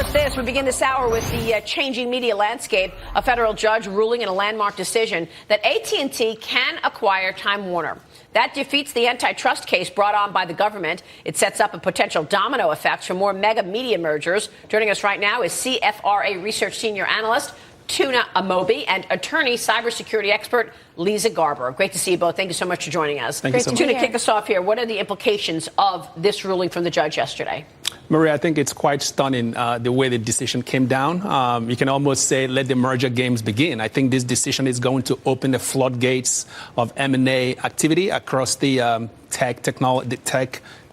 First, this. We begin this hour with the changing media landscape. A federal judge ruling in a landmark decision that AT&T can acquire Time Warner. That defeats the antitrust case brought on by the government. It sets up a potential domino effect for more mega media mergers. Joining us right now is CFRA Research Senior Analyst Tuna Amobi and attorney cybersecurity expert Lisa Garber. Great to see you both. Thank you so much for joining us. Thank you so much. Tuna, kick us off here. What are the implications of this ruling from the judge yesterday? Maria, I think it's quite stunning the way the decision came down. You can almost say let the merger games begin. I think this decision is going to open the floodgates of M&A activity across the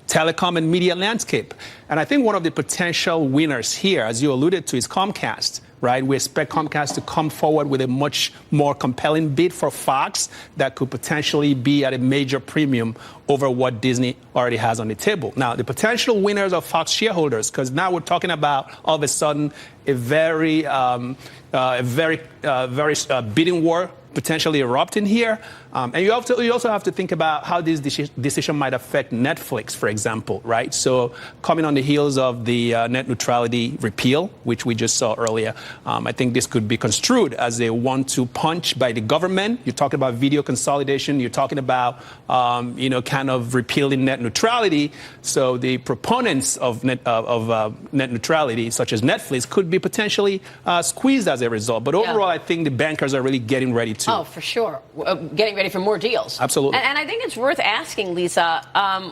telecom and media landscape. And I think one of the potential winners here, as you alluded to, is Comcast. Right? We expect Comcast to come forward with a much more compelling bid for Fox that could potentially be at a major premium over what Disney already has on the table. Now, the potential winners are Fox shareholders, because now we're talking about all of a sudden a very bidding war potentially erupting here. And you also have to think about how this decision might affect Netflix, for example, right? So coming on the heels of the net neutrality repeal, which we just saw earlier, I think this could be construed as a 1-2 punch by the government. You're talking about video consolidation. You're talking about, kind of repealing net neutrality. So the proponents of net neutrality, such as Netflix, could be potentially squeezed as a result. But overall, I think the bankers are really getting ready to. Oh, for sure. Getting ready for more deals. Absolutely. And I think it's worth asking, Lisa,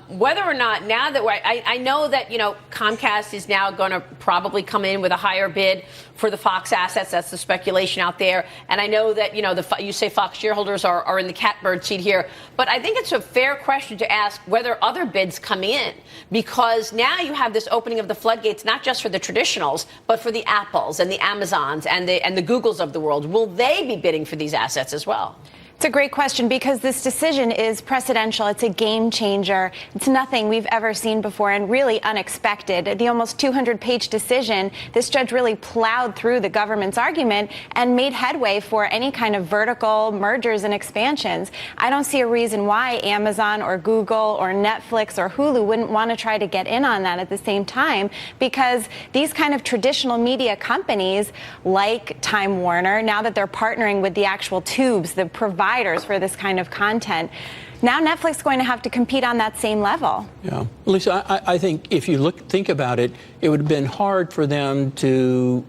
whether or not now that I know that, Comcast is now going to probably come in with a higher bid for the Fox assets. That's the speculation out there. And I know that, you say Fox shareholders are in the catbird seat here. But I think it's a fair question to ask whether other bids come in, because now you have this opening of the floodgates, not just for the traditionals, but for the Apples and the Amazons and the Googles of the world. Will they be bidding for these assets as well? It's a great question, because this decision is precedential. It's a game changer. It's nothing we've ever seen before and really unexpected. The almost 200-page decision, this judge really plowed through the government's argument and made headway for any kind of vertical mergers and expansions. I don't see a reason why Amazon or Google or Netflix or Hulu wouldn't want to try to get in on that at the same time, because these kind of traditional media companies like Time Warner, now that they're partnering with the actual tubes, the providers for this kind of content, now Netflix is going to have to compete on that same level. Yeah. Lisa, I think if you think about it, it would have been hard for them to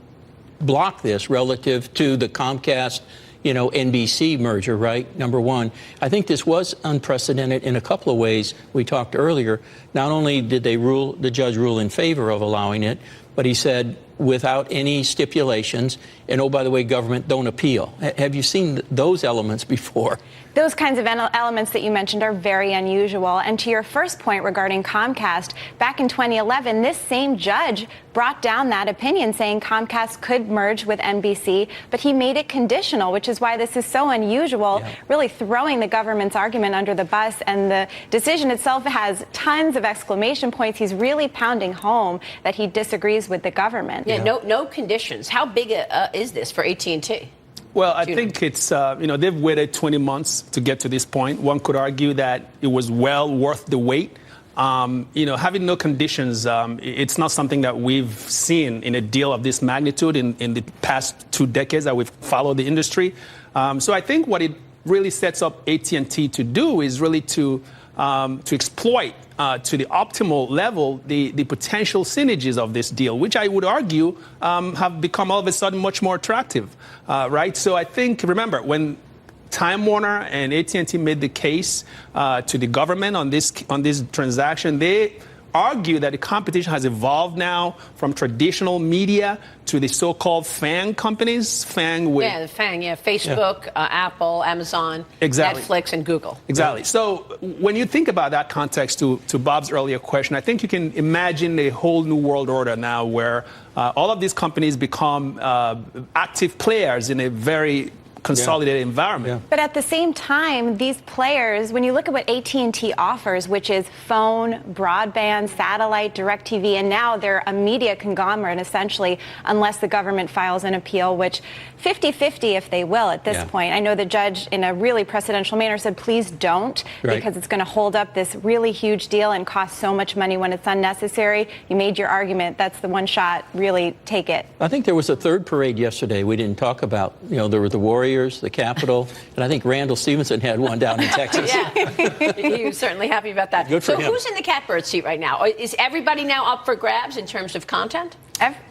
block this relative to the Comcast, NBC merger, right? Number one. I think this was unprecedented in a couple of ways. We talked earlier. Not only did the judge rule in favor of allowing it, but he said without any stipulations, and oh, by the way, government, don't appeal. Have you seen those elements before? Those kinds of elements that you mentioned are very unusual. And to your first point regarding Comcast, back in 2011, this same judge brought down that opinion, saying Comcast could merge with NBC, but he made it conditional, which is why this is so unusual, really throwing the government's argument under the bus. And the decision itself has tons of exclamation points. He's really pounding home that he disagrees with the government. Yeah, no conditions. How big is this for AT&T? Well, I think it's, they've waited 20 months to get to this point. One could argue that it was well worth the wait. Having no conditions, it's not something that we've seen in a deal of this magnitude in the past 2 decades that we've followed the industry. So I think what it really sets up AT&T to do is really to exploit to the optimal level the potential synergies of this deal, which I would argue have become all of a sudden much more attractive, right? So I think, remember, when Time Warner and AT&T made the case to the government on this transaction, they argue that the competition has evolved now from traditional media to the so-called FANG companies. FANG with the FANG, Facebook, Apple, Amazon, exactly. Netflix, and Google. Exactly. So when you think about that context to Bob's earlier question, I think you can imagine a whole new world order now where all of these companies become active players in a very consolidated environment. But at the same time, these players, when you look at what AT&T offers, which is phone, broadband, satellite, DirecTV, and now they're a media conglomerate, essentially, unless the government files an appeal, which 50-50 if they will at this point. I know the judge, in a really precedential manner, said, please don't, because it's going to hold up this really huge deal and cost so much money when it's unnecessary. You made your argument. That's the one shot. Really take it. I think there was a third parade yesterday we didn't talk about. You know, there were the Warriors, the Capitol, and I think Randall Stevenson had one down in Texas. He was certainly happy about that. Good for him. So who's in the catbird seat right now? Is everybody now up for grabs in terms of content?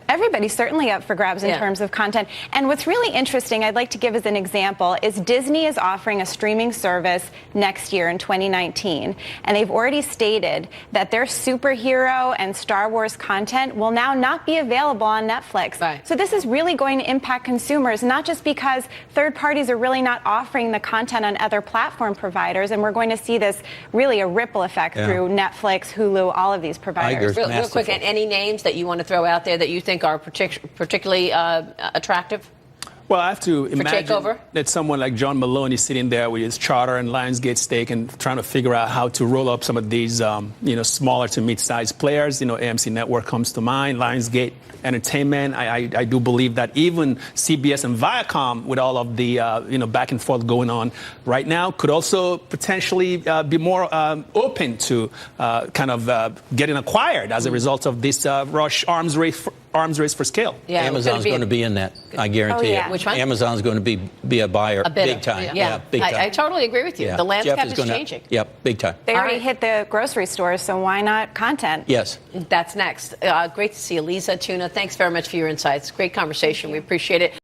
Everybody's certainly up for grabs in terms of content. And what's really interesting, I'd like to give as an example, is Disney is offering a streaming service next year in 2019. And they've already stated that their superhero and Star Wars content will now not be available on Netflix. Right. So this is really going to impact consumers, not just because third parties are really not offering the content on other platform providers. And we're going to see this really a ripple effect through Netflix, Hulu, all of these providers. Real quick, any names that you want to throw out there that you think are particularly attractive? Well, I have to imagine takeover? that someone like John Maloney sitting there with his Charter and Lionsgate stake and trying to figure out how to roll up some of these, smaller to mid-sized players. AMC Network comes to mind, Lionsgate Entertainment. I do believe that even CBS and Viacom, with all of the, back and forth going on right now, could also potentially be more open to getting acquired as a result of this rush arms race for scale. Yeah, Amazon's going to be in that, I guarantee it. Which one? Amazon's going to be a buyer big time. Big time. I totally agree with you. Yeah. The landscape Jeff is changing. Yep, big time. They already hit the grocery stores, so why not content? Yes. That's next. Great to see you, Lisa Tuna. Thanks very much for your insights. Great conversation. We appreciate it.